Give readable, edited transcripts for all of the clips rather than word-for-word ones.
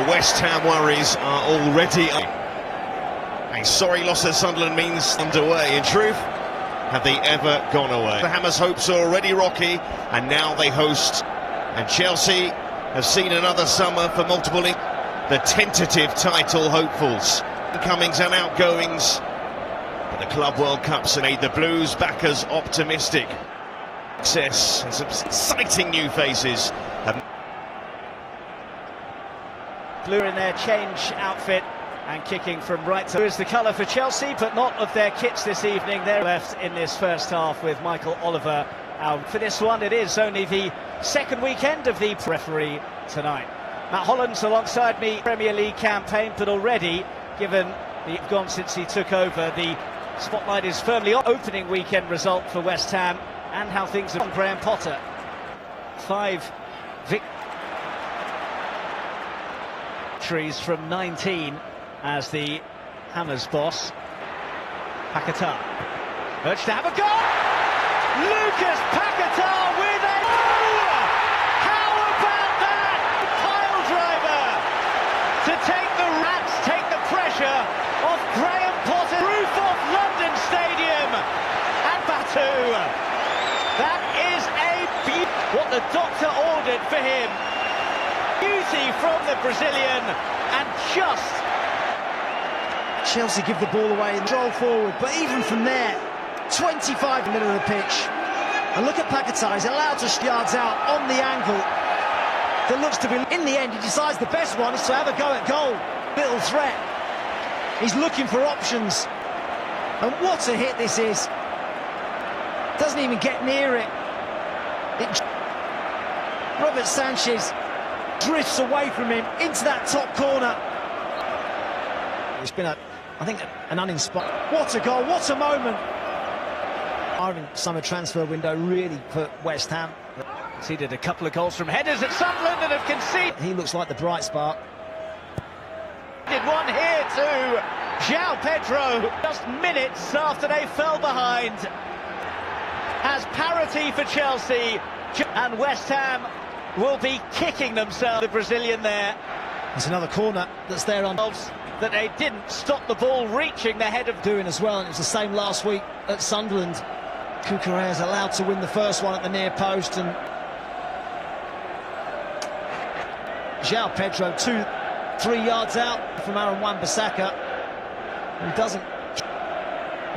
West Ham worries are already a sorry loss at Sunderland means underway. In truth, have they ever gone away? The Hammers' hopes are already rocky, and now they host. And Chelsea have seen another summer for multiple the tentative title hopefuls. Incomings and outgoings, but the Club World Cups have made the Blues backers optimistic. Success and some exciting new faces. Blue in their change outfit and kicking from right to is the colour for Chelsea, but not of their kits this evening. They're left in this first half with Michael Oliver out. For this one, it is only the second weekend of the referee tonight. Matt Holland's alongside me, Premier League campaign, but already, given the gone since he took over, the spotlight is firmly on opening weekend result for West Ham and how things are on Graham Potter. 5 victories from 19 as the Hammers boss. Paquetá urged to have a goal. Lucas Paquetá with a how about that pile driver to take the pressure off Graham Potter, roof of London Stadium, and Batu. That is what the doctor ordered for him. Beauty from the Brazilian, and just Chelsea give the ball away and roll forward, but even from there, 25 in the middle of the pitch. And look at Paquetá, he's allowed to yards out on the angle that looks to be. In the end, he decides the best one is to have a go at goal. Little threat. He's looking for options. And what a hit this is. Doesn't even get near it. Robert Sanchez drifts away from him into that top corner. It's been, I think, an uninspired. What a goal, what a moment. Summer transfer window really put West Ham. Conceded a couple of goals from headers at Sunderland and have conceded. He looks like the bright spark. Did one here to João Pedro just minutes after they fell behind. Has parity for Chelsea, and West Ham will be kicking themselves. The Brazilian there. There's another corner that's there on that they didn't stop the ball reaching the head of doing as well, and it was the same last week at Sunderland. Cucurella is allowed to win the first one at the near post, and João Pedro 2-3 yards out from Aaron Wan-Bissaka, who doesn't.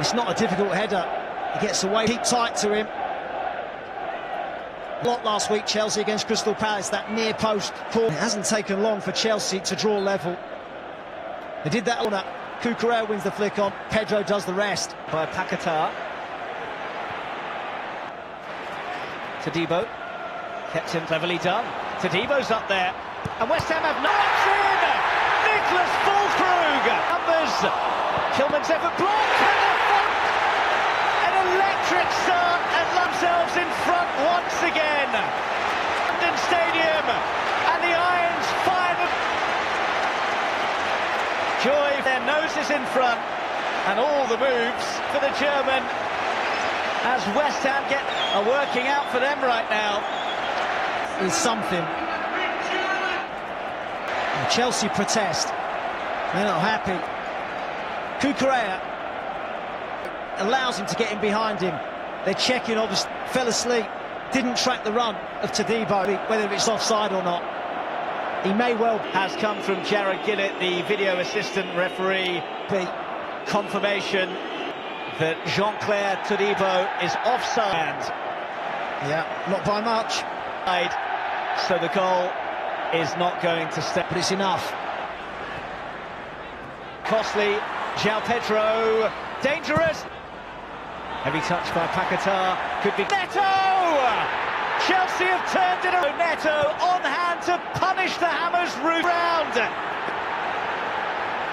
It's not a difficult header. He gets away, keep tight to him. Lot last week, Chelsea against Crystal Palace, that near post corner. It hasn't taken long for Chelsea to draw level. They did that on. Cucurella wins the flick on. Pedro does the rest. By Paquetá. Todibo. Kept him cleverly done. Todibo's up there. And West Ham have no option. Nicholas Füllkrug. Numbers. Kilman's effort blocked. An electric start and themselves in front once again. London Stadium. And the Irons fire. Joy, their noses in front, and all the moves for the German as West Ham are working out for them right now. Is something. And Chelsea protest. They're not happy. Cucurella allows him to get in behind him. They're checking, obviously, fell asleep, didn't track the run of Todibo, whether it's offside or not. He may well has come from Jared Gillett, the video assistant referee. Be confirmation that Jean-Claire Todibo is offside. Yeah, not by much. So the goal is not going to stay. But it's enough. Costly, João Pedro, dangerous. Heavy touch by Paquetá, could be Neto! Chelsea have turned it around. Neto on hand to punish the Hammers round.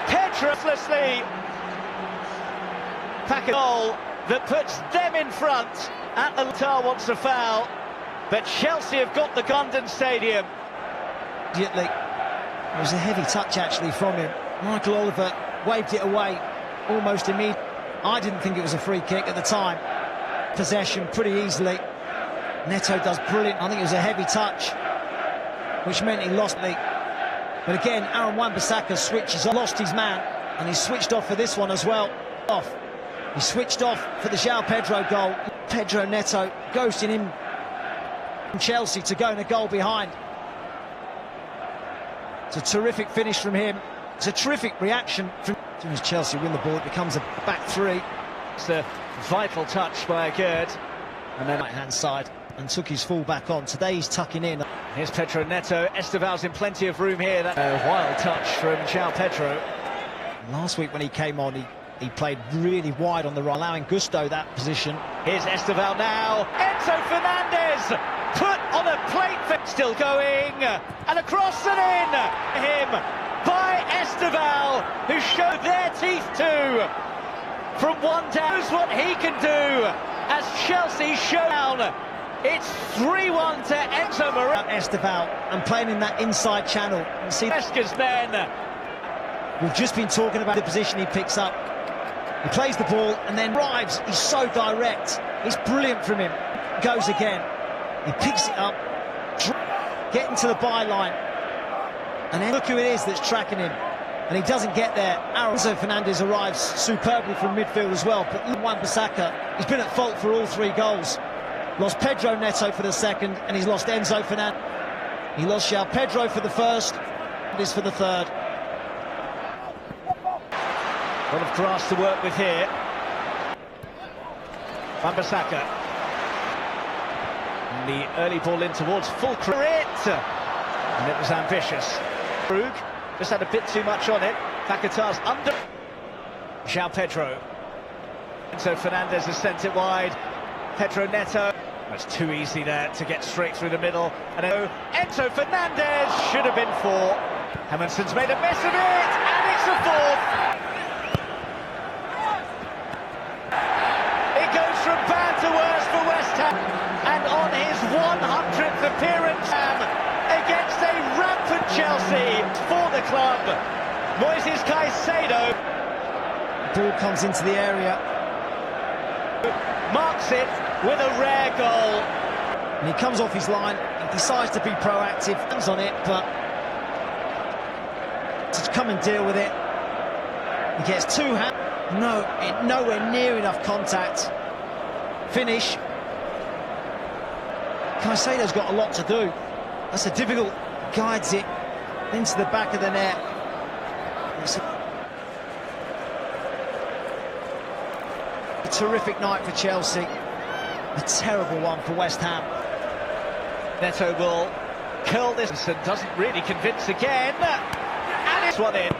Pedro-lessly. Paquetá that puts them in front. Atlanta wants a foul, but Chelsea have got the London Stadium. It was a heavy touch actually from him. Michael Oliver waved it away almost immediately. I didn't think it was a free kick at the time. Possession pretty easily. Neto does brilliant. I think it was a heavy touch, which meant he lost the But again, Aaron Wan-Bissaka switches on, lost his man, and he switched off for this one as well. He switched off for the João Pedro goal. Pedro Neto ghosting him from Chelsea to go in a goal behind. It's a terrific finish from him. It's a terrific reaction from as Chelsea win the ball. It becomes a back three. It's a vital touch by Gerd. And then right-hand side and took his full back on. Today he's tucking in. Here's Pedro Neto. Esteval's in plenty of room here. That wild touch from João Pedro. Last week when he came on, he played really wide on the right, allowing Gusto that position. Here's Esteval now. Enzo Fernandez put on a plate. Still going. And across and in. Him by Esteval, who showed their teeth too. From one down, knows what he can do as Chelsea showdown. It's 3-1 to Enzo Moreira. Esteval and playing in that inside channel. And see Vesca's then. We've just been talking about the position he picks up. He plays the ball and then drives. He's so direct. It's brilliant from him. Goes again. He picks it up, getting to the byline. And then look who it is that's tracking him. And he doesn't get there. Enzo Fernandez arrives superbly from midfield as well. But Wan-Bissaka, he's been at fault for all three goals. Lost Pedro Neto for the second, and he's lost Enzo Fernandez. He lost João Pedro for the first, this for the third. A lot of grass to work with here. Wan-Bissaka. And the early ball in towards Fulcrum. And it was ambitious. Krug just had a bit too much on it. Paquetá's under. João Pedro. So Fernandez has sent it wide. Pedro Neto. It's too easy there to get straight through the middle. And Enzo Fernandez should have been four. Hermansson's made a mess of it, and it's a fourth. It goes from bad to worse for West Ham. And on his 100th appearance against a rampant Chelsea for the club, Moises Caicedo. Ball comes into the area. Marks it with a rare goal. And he comes off his line. He decides to be proactive. Hands on it, but to come and deal with it. He gets two hands. Nowhere near enough contact. Finish. Caicedo's got a lot to do. That's a difficult. Guides it into the back of the net. It's a terrific night for Chelsea. A terrible one for West Ham. Neto will curl this and doesn't really convince again. And it's one in.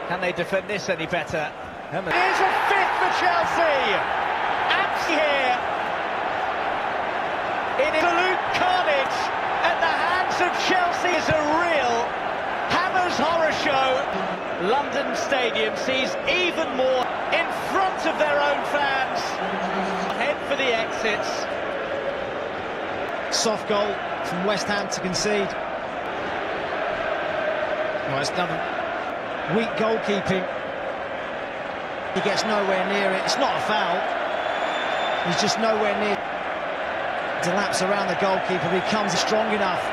Can they defend this any better? Here's a fifth for Chelsea. Abs here. In absolute carnage at the hands of Chelsea is a real Hammers horror show. London Stadium sees even more in front of their own fans. Head for the exits. Soft goal from West Ham to concede. Well, it's another weak goalkeeping. He gets nowhere near it. It's not a foul. He's just nowhere near to lapse around the goalkeeper. He becomes strong enough.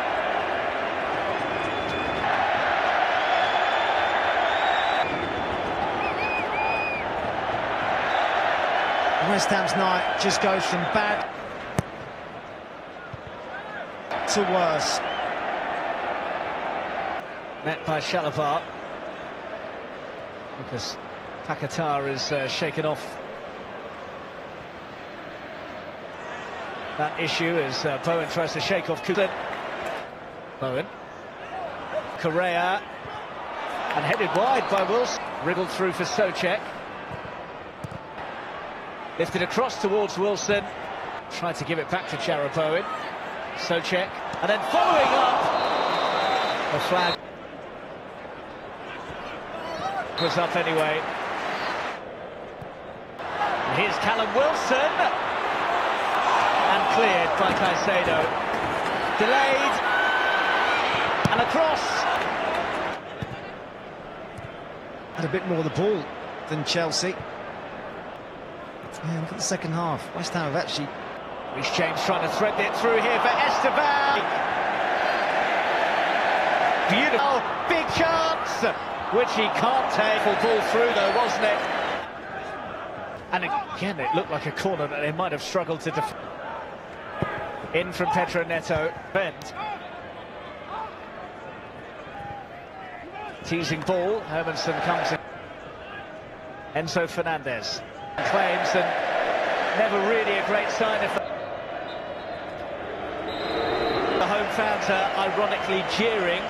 West Ham's night just goes from bad to worse. Met by Chalobah. Lucas Paquetá is shaken off that issue as Bowen tries to shake off Kuhlin. Bowen. Correa. And headed wide by Wilson. Wriggled through for Souček. Lifted across towards Wilson. Tried to give it back to Jarrod Bowen. Souček. And then following up. A flag. Was up anyway. And here's Callum Wilson. And cleared by Caicedo. Delayed. And across. Had a bit more of the ball than Chelsea. Yeah, look at the second half. West Ham have actually... Reece James trying to thread it through here for Esteval. Beautiful. Big chance, which he can't take. Full ball through though, wasn't it? And again, it looked like a corner that they might have struggled to defend. In from Pedro Neto, bent. Teasing ball, Hermansen comes in. Enzo Fernandez claims, and never really a great sign of the home fans are ironically jeering.